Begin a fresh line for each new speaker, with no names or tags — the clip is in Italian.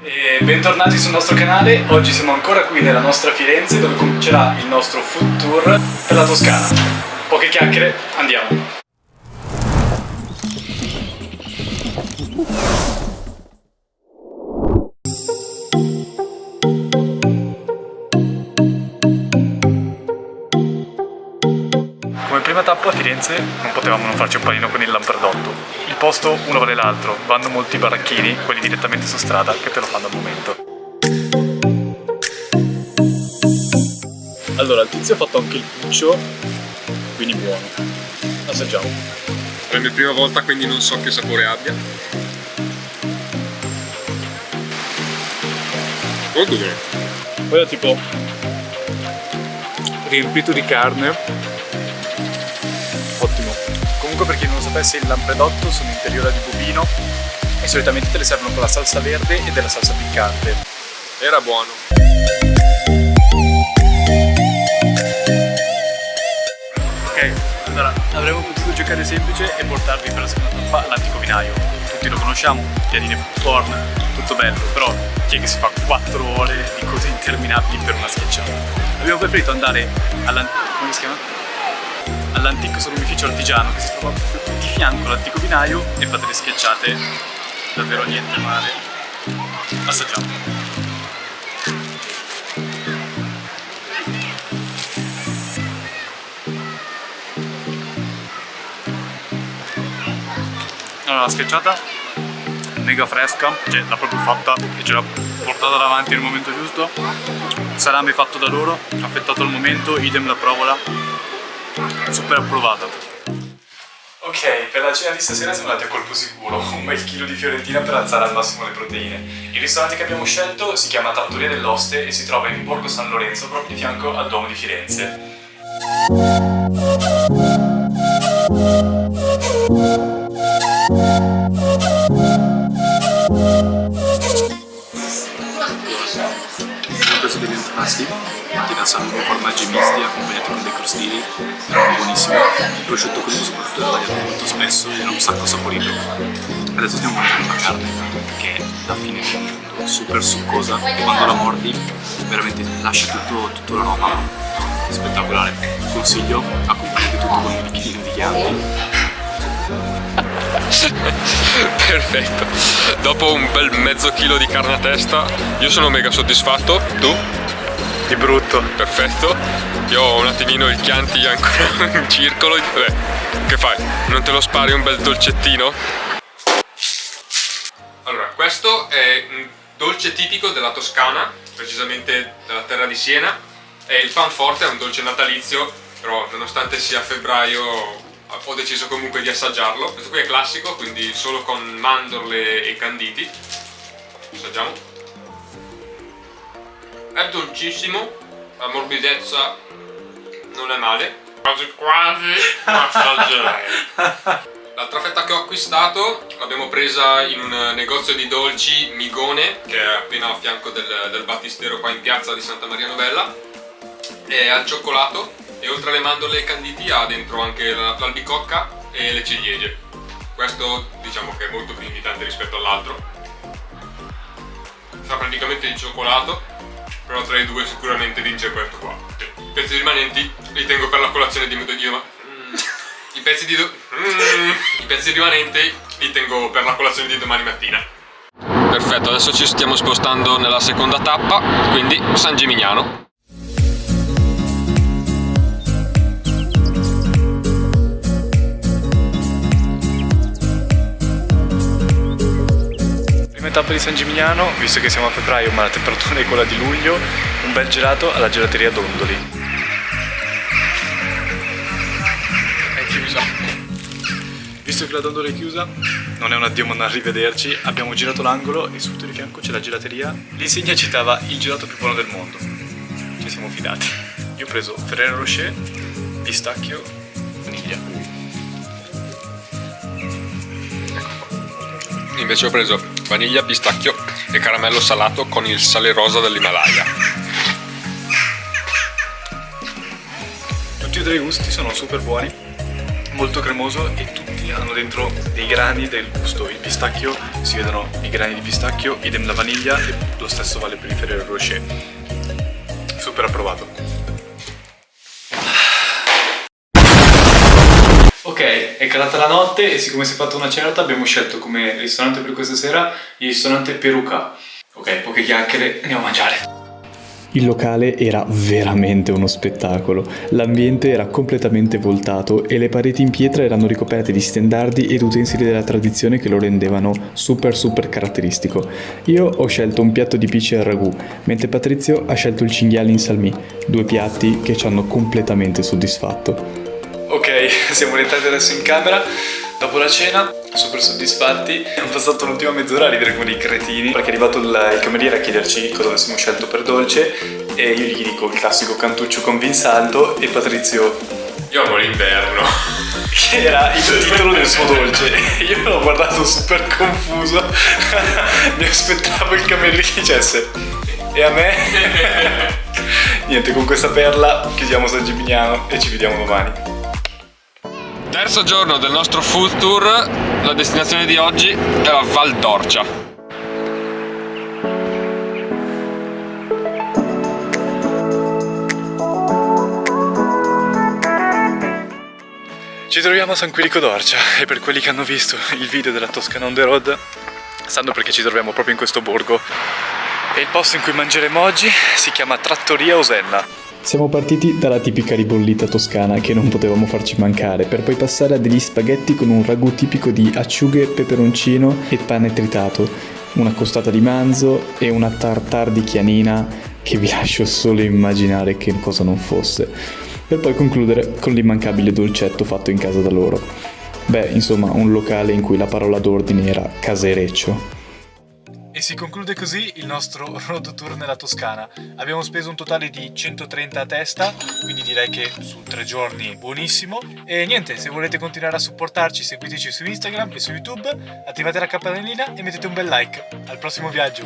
E bentornati sul nostro canale, oggi siamo ancora qui nella nostra Firenze dove comincerà il nostro food tour per la Toscana. Poche chiacchiere, andiamo! Come prima tappa a Firenze non potevamo non farci un panino con il Lampredotto. Il posto uno vale l'altro, vanno molti baracchini, quelli direttamente su strada, che te lo fanno al momento. Allora, il tizio ha fatto anche il puccio, quindi buono. Assaggiamo.
È la mia prima volta, quindi non so che sapore abbia. Molto bene.
Poi è tipo riempito di carne. Ottimo. Comunque, per chi non lo sapesse, il Lampredotto sono interiora di bovino e solitamente te le servono con la salsa verde e della salsa piccante.
Era buono.
Ok, allora avremmo potuto giocare semplice e portarvi per la seconda tappa all'antico vinaio. Tutti lo conosciamo, piadine food corn, tutto bello, però chi è che si fa 4 ore di cose interminabili per una schiacciata? Abbiamo preferito andare all'antico salumificio artigiano che si trova di fianco all'antico vinaio e fate le schiacciate davvero niente male. Assaggiamo. Allora, la schiacciata mega fresca, cioè l'ha proprio fatta e ce l'ha portata davanti nel momento giusto. Salame fatto da loro, affettato al momento, idem la provola, super approvata. Ok, per la cena di stasera siamo andati a colpo sicuro, un bel chilo di fiorentina per alzare al massimo le proteine. Il ristorante che abbiamo scelto si chiama Trattoria dell'Oste e si trova in Borgo San Lorenzo, proprio di fianco al Duomo di Firenze.
Ho preso degli antipasti fatti da salumi formaggi misti accompagnati con dei crostini, erano buonissimi. Il prosciutto crudo soprattutto era tagliato molto spesso ed era un sacco saporito. Adesso stiamo mangiando una carne che è la fine del mondo, super succosa e quando la mordi veramente lascia tutto l'aroma. Spettacolare. Consiglio, accompagnate tutto con un bicchierino di Chianti.
Perfetto. Dopo un bel mezzo chilo di carne a testa, io sono mega soddisfatto. Tu?
Di brutto.
Perfetto. Io ho un attimino il Chianti ancora in circolo. Beh, che fai? Non te lo spari un bel dolcettino? Allora, questo è un dolce tipico della Toscana, precisamente della terra di Siena. E il panforte è un dolce natalizio, però nonostante sia febbraio ho deciso comunque di assaggiarlo. Questo qui è classico, quindi solo con mandorle e canditi. Assaggiamo. È dolcissimo, la morbidezza non è male. Quasi ma assaggerei. L'altra fetta che ho acquistato l'abbiamo presa in un negozio di dolci, Migone, che è appena a fianco del battistero qua in piazza di Santa Maria Novella. È al cioccolato e oltre alle mandorle e canditi ha dentro anche l'albicocca e le ciliegie. Questo diciamo che è molto più invitante rispetto all'altro. Sa praticamente di cioccolato, però tra i due sicuramente vince questo qua. I pezzi rimanenti li tengo per la colazione di mezzogiorno, ma i pezzi rimanenti li tengo per la colazione di domani mattina. Perfetto, adesso ci stiamo spostando nella seconda tappa, quindi San Gimignano.
Tappa di San Gimignano, visto che siamo a febbraio ma la temperatura è quella di luglio, un bel gelato alla gelateria Dondoli. È chiusa. Visto che la Dondoli è chiusa, non è un addio ma un arrivederci, abbiamo girato l'angolo e subito di fianco c'è la gelateria. L'insegna citava il gelato più buono del mondo. Ci siamo fidati. Io ho preso Ferrero Rocher, pistacchio, vaniglia.
Invece ho preso vaniglia, pistacchio e caramello salato con il sale rosa dell'Himalaya.
Tutti e tre i gusti sono super buoni, molto cremoso e tutti hanno dentro dei grani del gusto il pistacchio, si vedono i grani di pistacchio, idem la vaniglia, e lo stesso vale per i Ferrero Rocher. Super approvato. Ok, è calata la notte e siccome si è fatta una certa abbiamo scelto come ristorante per questa sera il ristorante Peruca. Ok, poche chiacchiere, andiamo a mangiare.
Il locale era veramente uno spettacolo, l'ambiente era completamente voltato e le pareti in pietra erano ricoperte di stendardi ed utensili della tradizione che lo rendevano super caratteristico. Io ho scelto un piatto di pisce al ragù, mentre Patrizio ha scelto il cinghiale in salmì, 2 piatti che ci hanno completamente soddisfatto.
Ok, siamo rientrati adesso in camera dopo la cena, super soddisfatti. Abbiamo passato l'ultima mezz'ora a ridere come dei cretini perché è arrivato il cameriere a chiederci cosa avessimo scelto per dolce e io gli dico il classico cantuccio con vinsalto e Patrizio,
Io amo l'inverno.
che era il titolo del suo dolce. Io l'ho guardato super confuso, mi aspettavo il cameriere che dicesse e a me? Niente, con questa perla chiudiamo San Gimignano e ci vediamo domani.
Terzo giorno del nostro food tour, la destinazione di oggi è la Val d'Orcia.
Ci troviamo a San Quirico d'Orcia e per quelli che hanno visto il video della Toscana on the road sanno perché ci troviamo proprio in questo borgo. E il posto in cui mangeremo oggi si chiama Trattoria Osenna.
Siamo partiti dalla tipica ribollita toscana che non potevamo farci mancare, per poi passare a degli spaghetti con un ragù tipico di acciughe, peperoncino e pane tritato, una costata di manzo e una tartare di chianina che vi lascio solo immaginare che cosa non fosse, per poi concludere con l'immancabile dolcetto fatto in casa da loro. Beh, insomma, un locale in cui la parola d'ordine era casereccio.
E si conclude così il nostro road tour nella Toscana. Abbiamo speso un totale di 130 a testa, quindi direi che su 3 giorni buonissimo. E niente, se volete continuare a supportarci seguiteci su Instagram e su YouTube, attivate la campanellina e mettete un bel like. Al prossimo viaggio!